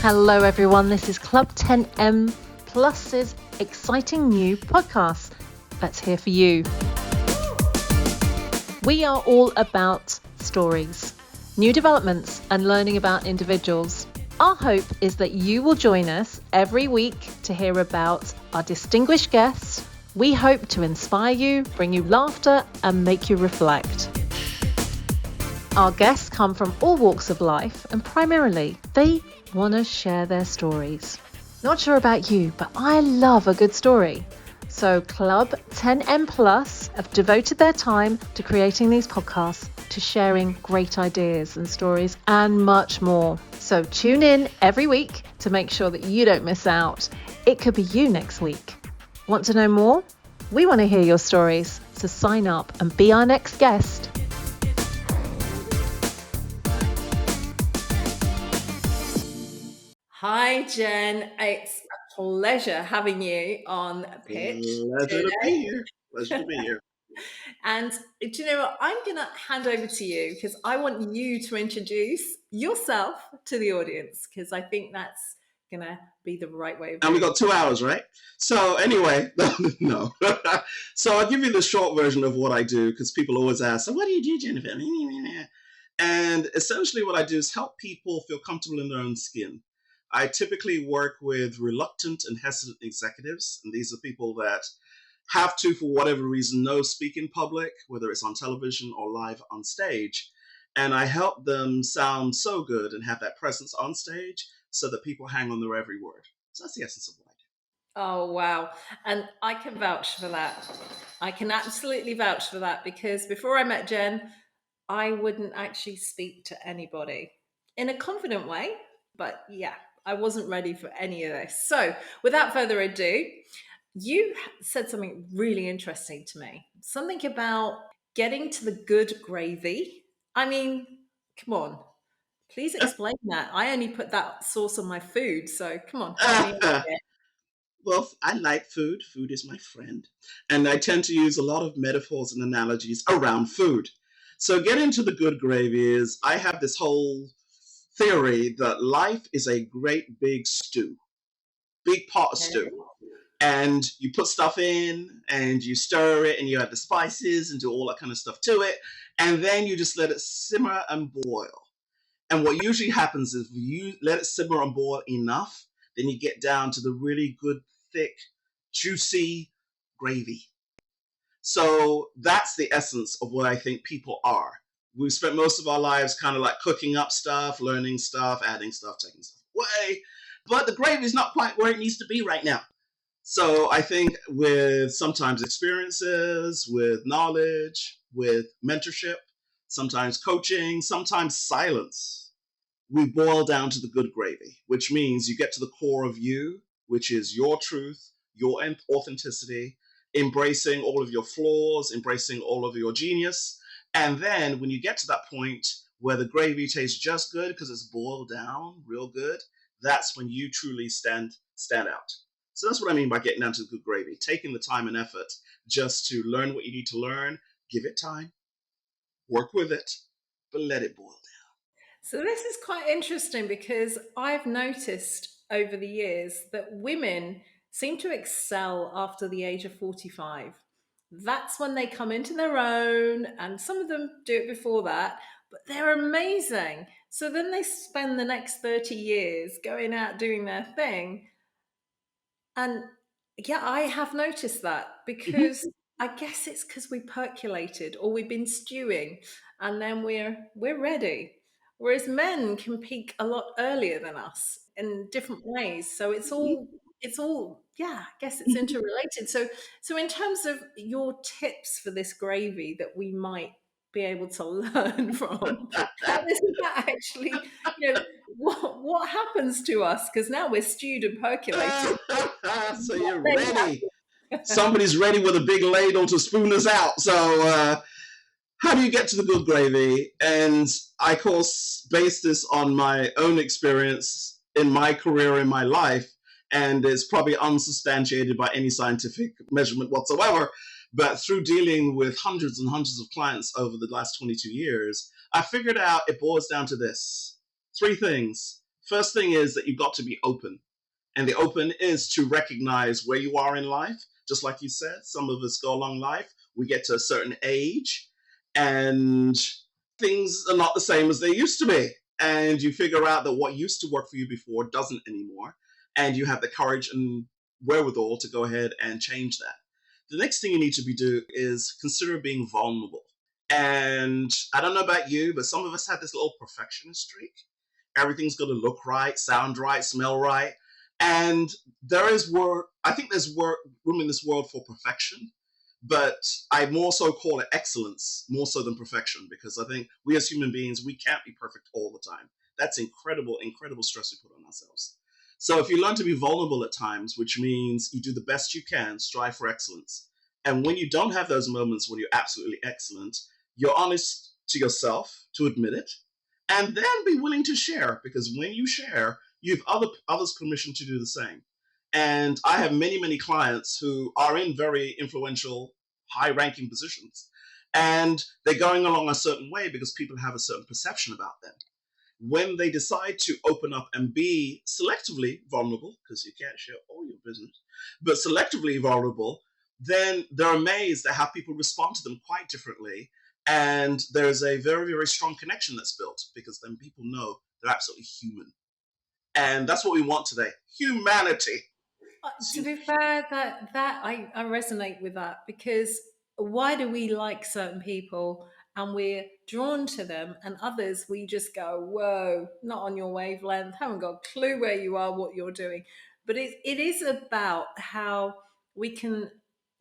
Hello everyone, this is Club 10M Plus's exciting new podcast that's here for you. We are all about stories, new developments and learning about individuals. Our hope is that you will join us every week to hear about our distinguished guests. We hope to inspire you, bring you laughter and make you reflect. Our guests come from all walks of life and primarily they want to share their stories. Not sure about you, but I love a good story. So Club 10M Plus have devoted their time to creating these podcasts, to sharing great ideas and stories and much more. So tune in every week to make sure that you don't miss out. It could be you next week. Want to know more? We want to hear your stories. So sign up and be our next guest. Hi, Jen. It's a pleasure having you on Pitch Pleasure to be here. Pleasure to be here. And do you know what? I'm going to hand over to you because I want you to introduce yourself to the audience because I think that's going to be the right way of doing And we got 2 hours, right? So anyway, no. So I'll give you the short version of what I do because people always ask, so what do you do, Jennifer? And essentially what I do is help people feel comfortable in their own skin. I typically work with reluctant and hesitant executives, and these are people that have to, for whatever reason, no speak in public, whether it's on television or live on stage. And I help them sound so good and have that presence on stage so that people hang on their every word. So that's the essence of what I do. Oh, wow. And I can vouch for that. I can absolutely vouch for that because before I met Jen, I wouldn't actually speak to anybody in a confident way. But yeah, I wasn't ready for any of this. So without further ado, you said something really interesting to me. Something about getting to the good gravy. I mean, come on. Please explain that. I only put that sauce on my food. So come on, help me out here. Well, I like food. Food is my friend. And I tend to use a lot of metaphors and analogies around food. So getting to the good gravy is I have this whole theory that life is a great big stew, big pot of stew. And you put stuff in and you stir it and you add the spices and do all that kind of stuff to it. And then you just let it simmer and boil. And what usually happens is if you let it simmer and boil enough, then you get down to the really good, thick, juicy gravy. So that's the essence of what I think people are. We've spent most of our lives kind of like cooking up stuff, learning stuff, adding stuff, taking stuff away. But the gravy is not quite where it needs to be right now. So I think with sometimes experiences, with knowledge, with mentorship, sometimes coaching, sometimes silence, we boil down to the good gravy, which means you get to the core of you, which is your truth, your authenticity, embracing all of your flaws, embracing all of your genius. And then when you get to that point where the gravy tastes just good because it's boiled down real good, that's when you truly stand out. So that's what I mean by getting down to the good gravy, taking the time and effort just to learn what you need to learn, give it time, work with it, but let it boil down. So this is quite interesting because I've noticed over the years that women seem to excel after the age of 45. That's when they come into their own, and some of them do it before that, but they're amazing. So then they spend the next 30 years going out doing their thing. And yeah, I have noticed that because I guess it's because we percolated or we've been stewing and then we're ready. Whereas men can peak a lot earlier than us in different ways. So it's all yeah, I guess it's interrelated. So in terms of your tips for this gravy that we might be able to learn from, how is that actually, what happens to us? Because now we're stewed and percolated. So you're ready. Somebody's ready with a big ladle to spoon us out. So how do you get to the good gravy? And I, of course, base this on my own experience in my career, in my life, and it's probably unsubstantiated by any scientific measurement whatsoever. But through dealing with hundreds and hundreds of clients over the last 22 years, I figured out it boils down to this. 3 things. First thing is that you've got to be open. And the open is to recognize where you are in life. Just like you said, some of us go along life, we get to a certain age, and things are not the same as they used to be. And you figure out that what used to work for you before doesn't anymore. And you have the courage and wherewithal to go ahead and change that. The next thing you need to be do is consider being vulnerable. And I don't know about you, but some of us have this little perfectionist streak. Everything's got to look right, sound right, smell right. And there is work, I think there's work, room in this world for perfection, but I more so call it excellence more so than perfection, because I think we as human beings, we can't be perfect all the time. That's incredible, incredible stress we put on ourselves. So if you learn to be vulnerable at times, which means you do the best you can, strive for excellence. And when you don't have those moments when you're absolutely excellent, you're honest to yourself to admit it, and then be willing to share, because when you share, you have others permission to do the same. And I have many, many clients who are in very influential, high ranking positions, and they're going along a certain way because people have a certain perception about them. When they decide to open up and be selectively vulnerable, because you can't share all your business, but selectively vulnerable, then they're amazed at how people respond to them quite differently. And there's a very, very strong connection that's built, because then people know they're absolutely human. And that's what we want today, humanity. To be fair, I resonate with that, because why do we like certain people and we're drawn to them, and others we just go, whoa, not on your wavelength, haven't got a clue where you are, what you're doing. But it is about how we can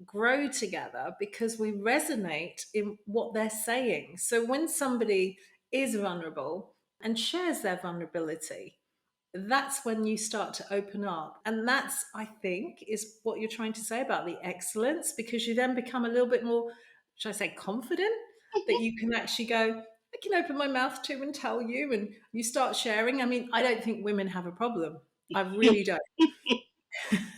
grow together because we resonate in what they're saying. So when somebody is vulnerable and shares their vulnerability, that's when you start to open up. And that's, I think, is what you're trying to say about the excellence, because you then become a little bit more, should I say, confident, that you can actually go, I can open my mouth to and tell you, and you start sharing. I mean, I don't think women have a problem. I really don't.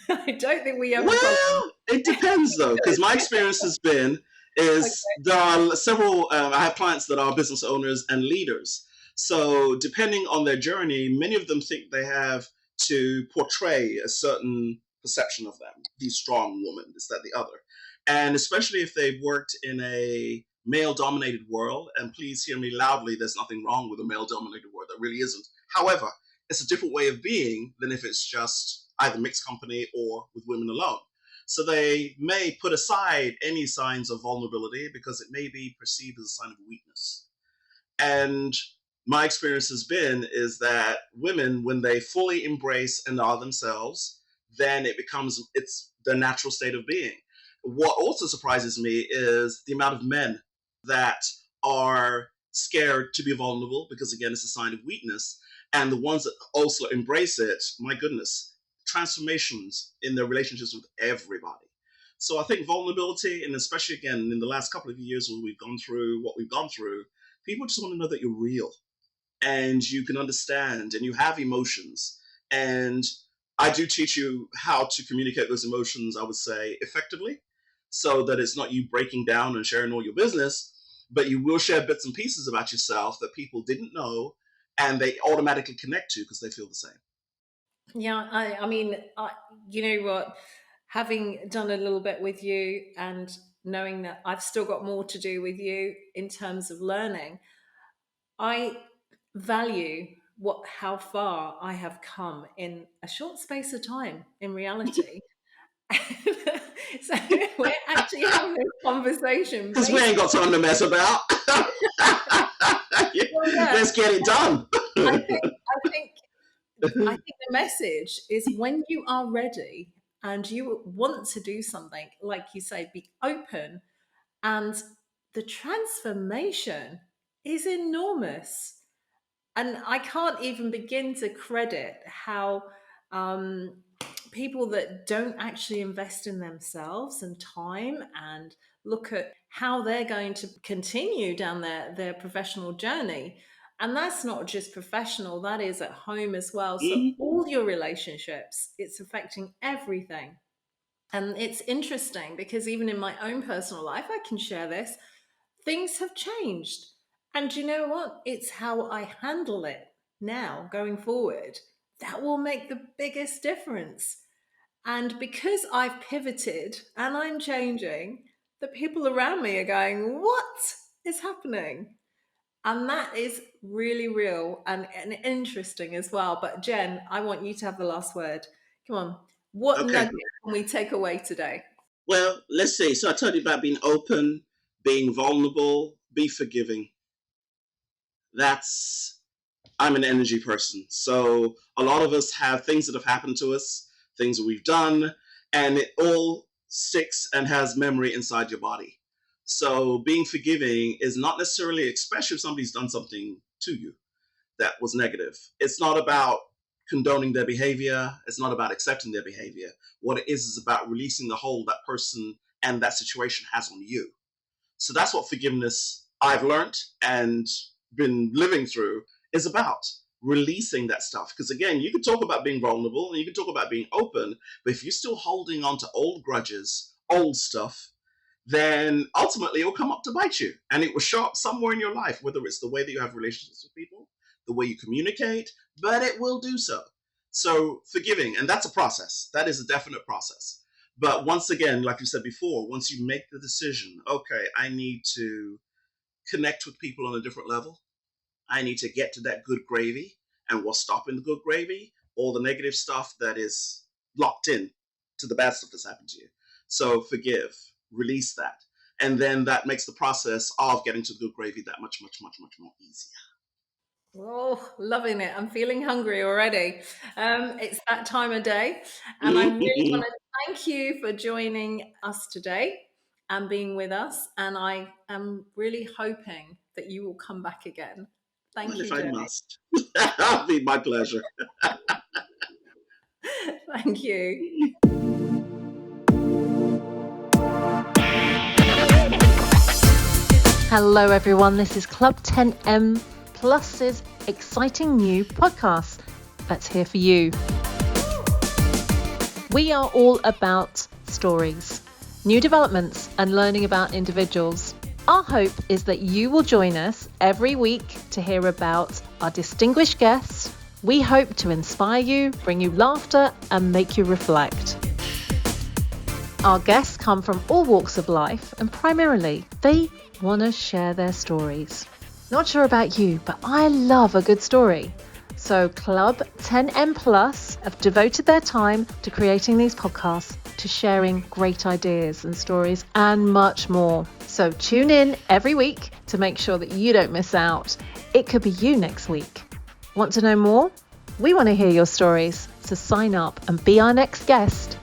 I don't think we have a problem. Well, it depends though, because my experience has been is Okay. there are several. I have clients that are business owners and leaders. So depending on their journey, many of them think they have to portray a certain perception of them, the strong woman, this, that, the other, and especially if they've worked in a male-dominated world. And please hear me loudly. There's nothing wrong with a male-dominated world. There really isn't. However, it's a different way of being than if it's just either mixed company or with women alone. So they may put aside any signs of vulnerability because it may be perceived as a sign of weakness. And my experience has been is that women, when they fully embrace and are themselves, then it's their natural state of being. What also surprises me is the amount of men that are scared to be vulnerable because, again, it's a sign of weakness. And the ones that also embrace it, my goodness, transformations in their relationships with everybody. So I think vulnerability, and especially again in the last couple of years when we've gone through what we've gone through, people just want to know that you're real and you can understand and you have emotions. And I do teach you how to communicate those emotions, I would say, effectively, so that it's not you breaking down and sharing all your business, but you will share bits and pieces about yourself that people didn't know and they automatically connect to because they feel the same. Yeah, I mean, you know what? Having done a little bit with you and knowing that I've still got more to do with you in terms of learning, I value how far I have come in a short space of time in reality. So we're actually having a conversation Because we based. ain't got time to mess about. Well, yeah, Let's get it done. I think I think the message is, when you are ready and you want to do something, like you say, be open, and the transformation is enormous. And I can't even begin to credit how um, people that don't actually invest in themselves and time and look at how they're going to continue down their professional journey. And that's not just professional, that is at home as well. So Mhm. all your relationships, it's affecting everything. And it's interesting because even in my own personal life, I can share this, things have changed. And you know what? It's how I handle it. now going forward, that will make the biggest difference. And because I've pivoted and I'm changing, the people around me are going, what is happening? And that is really real and interesting as well. But Jen, I want you to have the last word. Come on. What Okay. nugget can we take away today? Well, let's see. So I told you about being open, being vulnerable, be forgiving. That's I'm an energy person. So a lot of us have things that have happened to us, things that we've done, and it all sticks and has memory inside your body. So being forgiving is not necessarily, especially if somebody's done something to you that was negative. It's not about condoning their behavior. It's not about accepting their behavior. What it is about releasing the hold that person and that situation has on you. So that's what forgiveness I've learned and been living through is about releasing that stuff. Because again, you can talk about being vulnerable and you can talk about being open, but if you're still holding on to old grudges, old stuff, then ultimately it will come up to bite you and it will show up somewhere in your life, whether it's the way that you have relationships with people, the way you communicate, but it will do so. So forgiving, and that's a process. That is a definite process. But once again, like you said before, once you make the decision, okay, I need to connect with people on a different level. I need to get to that good gravy. And what's stopping the good gravy? All the negative stuff that is locked in to the bad stuff that's happened to you. So forgive, release that. And then that makes the process of getting to the good gravy that much, much, much, much more easier. Oh, loving it. I'm feeling hungry already. It's that time of day. And I really want to thank you for joining us today and being with us. And I am really hoping that you will come back again. Well, Thank if you, I Jenny. must, that'll be my pleasure. Thank you. Hello, everyone. This is Club 10M Plus's exciting new podcast that's here for you. We are all about stories, new developments, and learning about individuals. Our hope is that you will join us every week to hear about our distinguished guests. We hope to inspire you, bring you laughter, and make you reflect. Our guests come from all walks of life, and primarily, they want to share their stories. Not sure about you, but I love a good story. So Club 10M Plus have devoted their time to creating these podcasts, to sharing great ideas and stories and much more. So tune in every week to make sure that you don't miss out. It could be you next week. Want to know more? We want to hear your stories. So sign up and be our next guest.